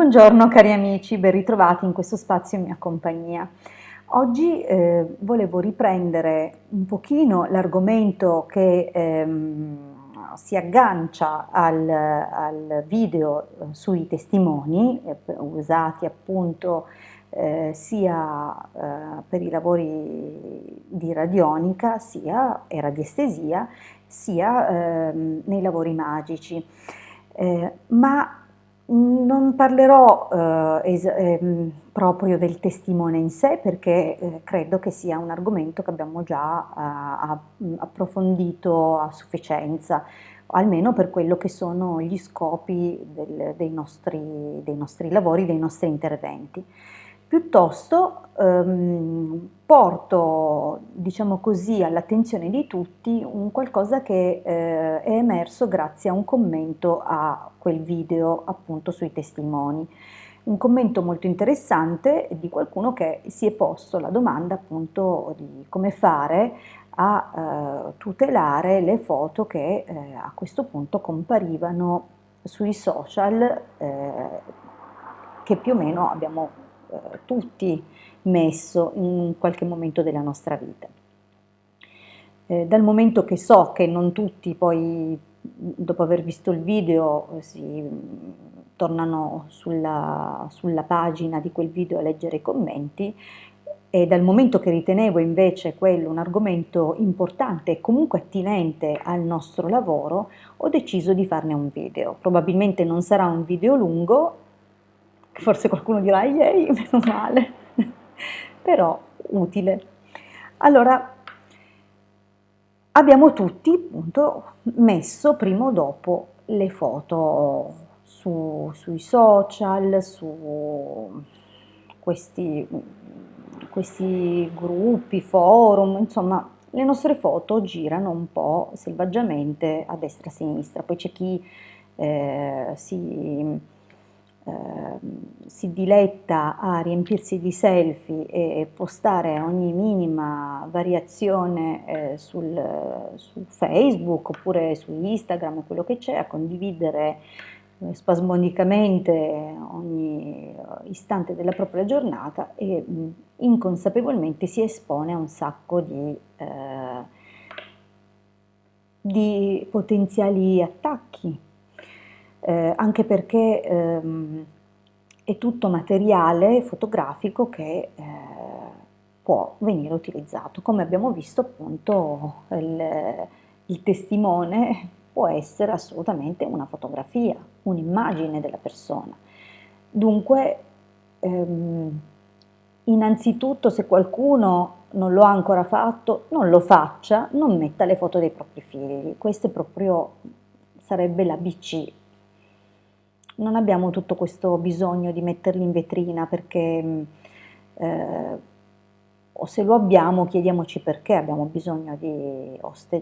Buongiorno cari amici, ben ritrovati in questo spazio in mia compagnia. Oggi volevo riprendere un pochino l'argomento che si aggancia al video sui testimoni usati appunto sia per i lavori di radionica e radiestesia, sia nei lavori magici. Ma non parlerò proprio del testimone in sé perché credo che sia un argomento che abbiamo già approfondito a sufficienza, almeno per quello che sono gli scopi dei nostri lavori, dei nostri interventi. Piuttosto porto, diciamo così, all'attenzione di tutti un qualcosa che è emerso grazie a un commento a quel video appunto sui testimoni. Un commento molto interessante di qualcuno che si è posto la domanda appunto di come fare a tutelare le foto che a questo punto comparivano sui social che più o meno abbiamo tutti messo in qualche momento della nostra vita. Dal momento che so che non tutti poi, dopo aver visto il video, tornano sulla pagina di quel video a leggere i commenti, e dal momento che ritenevo invece quello un argomento importante e comunque attinente al nostro lavoro, ho deciso di farne un video. Probabilmente non sarà un video lungo, forse qualcuno dirà, yay, meno male, però utile. Allora, abbiamo tutti appunto messo prima o dopo le foto sui social, su questi, questi gruppi, forum, insomma, le nostre foto girano un po' selvaggiamente a destra e a sinistra, poi c'è chi si diletta a riempirsi di selfie e postare ogni minima variazione su Facebook oppure su Instagram, quello che c'è, a condividere spasmodicamente ogni istante della propria giornata e inconsapevolmente si espone a un sacco di potenziali attacchi, anche perché è tutto materiale fotografico che può venire utilizzato. Come abbiamo visto appunto il testimone può essere assolutamente una fotografia, un'immagine della persona. Dunque, innanzitutto, se qualcuno non lo ha ancora fatto, non lo faccia, non metta le foto dei propri figli. Questo è proprio sarebbe l'ABC. Non abbiamo tutto questo bisogno di metterli in vetrina perché, o se lo abbiamo, chiediamoci perché abbiamo bisogno di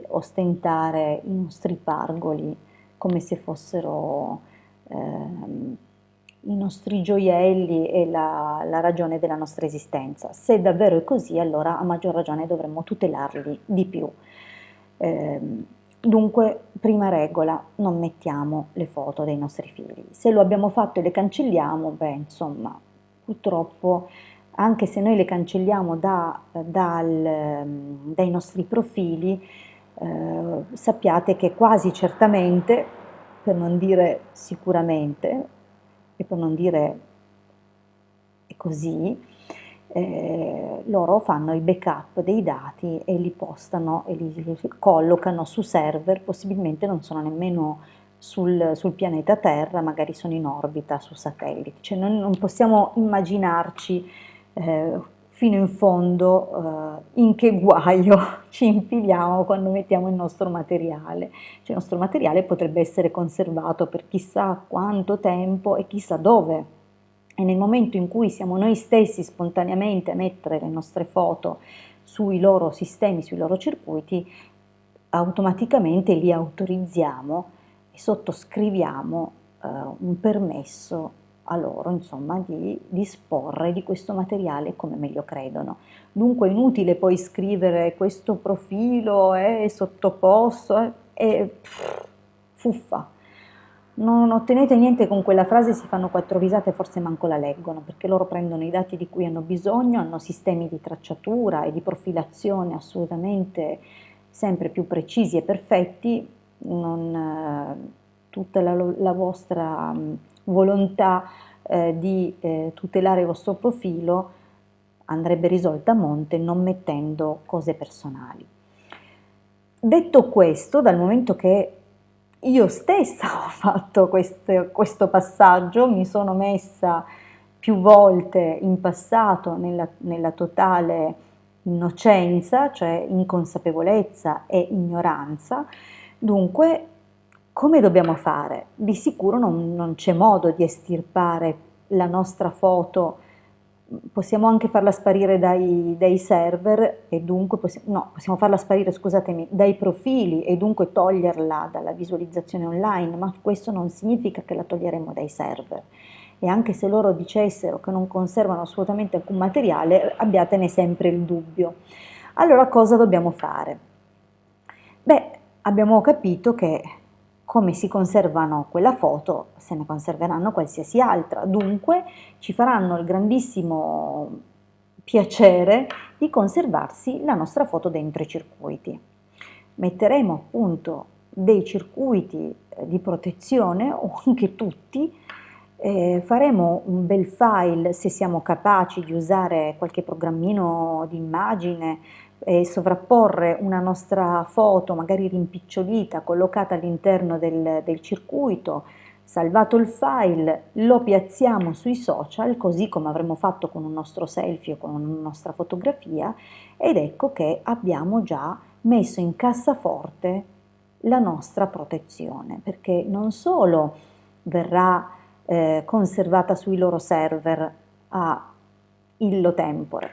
ostentare i nostri pargoli come se fossero i nostri gioielli e la ragione della nostra esistenza. Se davvero è così, allora a maggior ragione dovremmo tutelarli di più. Dunque, prima regola, non mettiamo le foto dei nostri figli. Se lo abbiamo fatto e le cancelliamo, beh, insomma, purtroppo, anche se noi le cancelliamo dai nostri profili, sappiate che quasi certamente, per non dire sicuramente, e per non dire è così, loro fanno i backup dei dati e li postano e li collocano su server, possibilmente non sono nemmeno sul pianeta Terra, magari sono in orbita su satelliti, cioè non possiamo immaginarci fino in fondo in che guaio ci infiliamo quando mettiamo il nostro materiale. Cioè, il nostro materiale potrebbe essere conservato per chissà quanto tempo e chissà dove. E nel momento in cui siamo noi stessi spontaneamente a mettere le nostre foto sui loro sistemi, sui loro circuiti, automaticamente li autorizziamo e sottoscriviamo un permesso a loro, insomma, di disporre di questo materiale come meglio credono. Dunque è inutile poi scrivere questo profilo è sottoposto, è fuffa. Non ottenete niente con quella frase, si fanno quattro risate e forse manco la leggono, perché loro prendono i dati di cui hanno bisogno, hanno sistemi di tracciatura e di profilazione assolutamente sempre più precisi e perfetti, tutta la vostra volontà di tutelare il vostro profilo andrebbe risolta a monte non mettendo cose personali. Detto questo, dal momento che io stessa ho fatto questo passaggio, mi sono messa più volte in passato nella totale innocenza, cioè inconsapevolezza e ignoranza, dunque come dobbiamo fare? Di sicuro non c'è modo di estirpare la nostra foto, possiamo anche farla sparire dai server e dunque possiamo farla sparire, scusatemi, dai profili e dunque toglierla dalla visualizzazione online, ma questo non significa che la toglieremo dai server. E anche se loro dicessero che non conservano assolutamente alcun materiale, abbiatene sempre il dubbio. Allora cosa dobbiamo fare? Beh, abbiamo capito che come si conservano quella foto, se ne conserveranno qualsiasi altra, dunque ci faranno il grandissimo piacere di conservarsi la nostra foto dentro i circuiti. Metteremo appunto dei circuiti di protezione o anche tutti, faremo un bel file se siamo capaci di usare qualche programmino di immagine e sovrapporre una nostra foto magari rimpicciolita collocata all'interno del circuito, salvato il file, lo piazziamo sui social così come avremmo fatto con un nostro selfie o con una nostra fotografia ed ecco che abbiamo già messo in cassaforte la nostra protezione perché non solo verrà conservata sui loro server a illo tempore,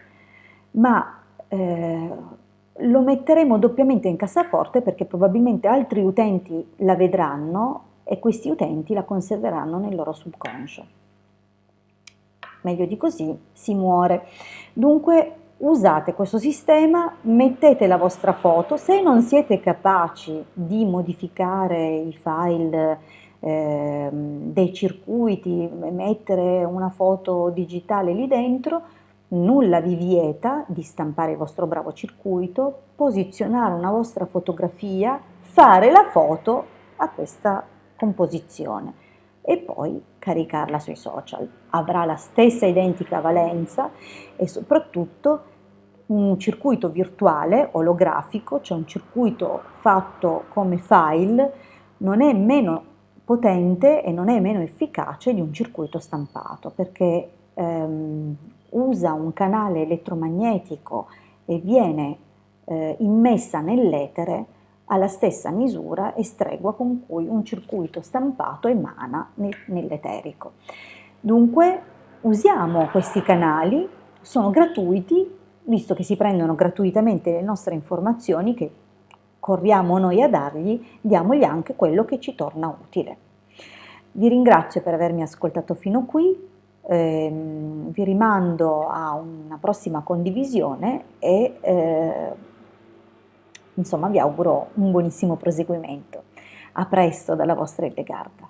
ma lo metteremo doppiamente in cassaforte perché probabilmente altri utenti la vedranno e questi utenti la conserveranno nel loro subconscio. Meglio di così si muore. Dunque usate questo sistema, mettete la vostra foto, se non siete capaci di modificare i file dei circuiti, mettere una foto digitale lì dentro, nulla vi vieta di stampare il vostro bravo circuito, posizionare una vostra fotografia, fare la foto a questa composizione e poi caricarla sui social. Avrà la stessa identica valenza e soprattutto un circuito virtuale olografico, cioè un circuito fatto come file, non è meno potente e non è meno efficace di un circuito stampato perché usa un canale elettromagnetico e viene immessa nell'etere alla stessa misura e stregua con cui un circuito stampato emana nell'eterico. Dunque usiamo questi canali, sono gratuiti, visto che si prendono gratuitamente le nostre informazioni che corriamo noi a dargli, diamogli anche quello che ci torna utile. Vi ringrazio per avermi ascoltato fino qui, vi rimando a una prossima condivisione e insomma vi auguro un buonissimo proseguimento. A presto dalla vostra Edegarda.